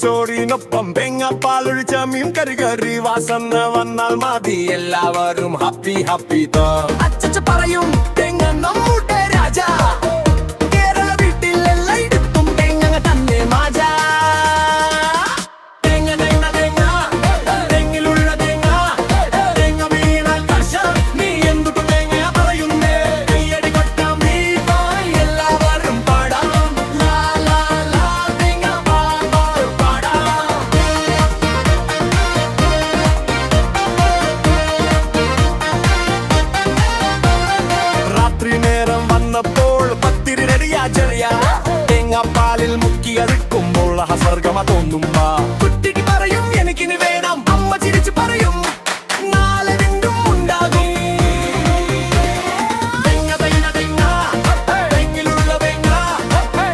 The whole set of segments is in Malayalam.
ചോറിനൊപ്പം തേങ്ങാപ്പാലൊഴിച്ച മീൻ കറി വാസന വന്നാൽ മതി എല്ലാവരും ഹാപ്പി ഹാപ്പി അച്ഛ പറയും തേങ്ങ നമ്മുടെ രാജ കേരള വീട്ടിൽ എല്ലായിടത്തും തേങ്ങ തന്നെ മാജ തേങ്ങ തേങ്ങ തേങ്ങ തെങ്ങിലുള്ള തേങ്ങ തേങ്ങ വീണാൽ കർഷ നീ എന്തുട്ട് തേങ്ങ പറയുന്നേ കയ്യടി കൊട്ടാം വീട്ടോ എല്ലാവരും പാടാം ലാ ലാ ലാ തേങ്ങ തേങ്ങാപ്പാലിൽ മുക്കിയടുക്കുമ്പോൾ സ്വർഗമ തോന്നുമ്പ കുട്ടിക്ക് പറയും എനിക്കിന് വേണം അമ്മ ചിരിച്ചു പറയും നാളെ വീണ്ടും ഉണ്ടാകും തെങ്ങ തെങ്ങ തെങ്ങ തെങ്ങിലുള്ള തെങ്ങ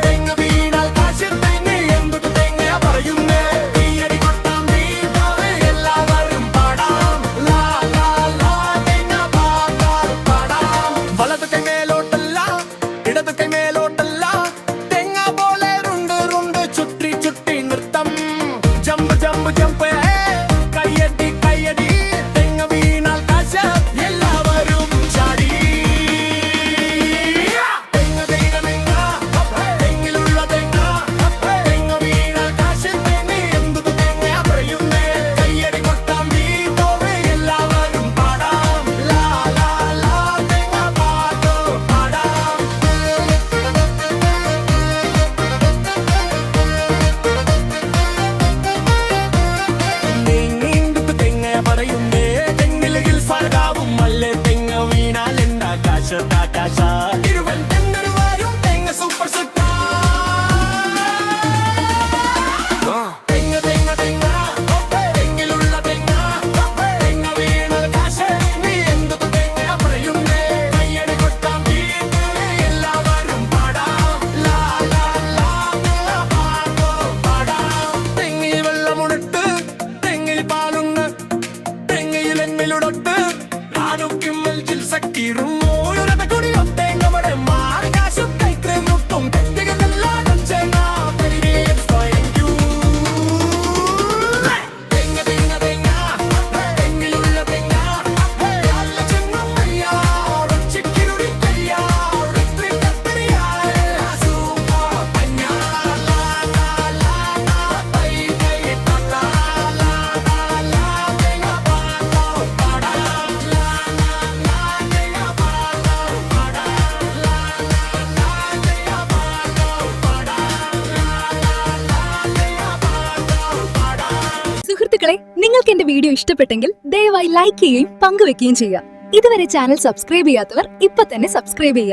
തെങ്ങ വീണാൽ കാശ് തെങ്ങ എന്തൊക്കെ തെങ്ങ പറയുന്നേ തീയടി കൊട്ടാം വീട്ടോ എല്ലാവരും പാടാം ലാ ലാ ലാ തെങ്ങ പാടാം വലതു കൈമേലോട്ടല്ല ഇടതു കൈമേലോട്ടല്ല നിങ്ങൾക്ക് എന്റെ വീഡിയോ ഇഷ്ടപ്പെട്ടെങ്കിൽ ദയവായി ലൈക്ക് ചെയ്യുകയും പങ്കുവെക്കുകയും ചെയ്യുക. ഇതുവരെ ചാനൽ സബ്സ്ക്രൈബ് ചെയ്യാത്തവർ ഇപ്പൊ തന്നെ സബ്സ്ക്രൈബ് ചെയ്യുക.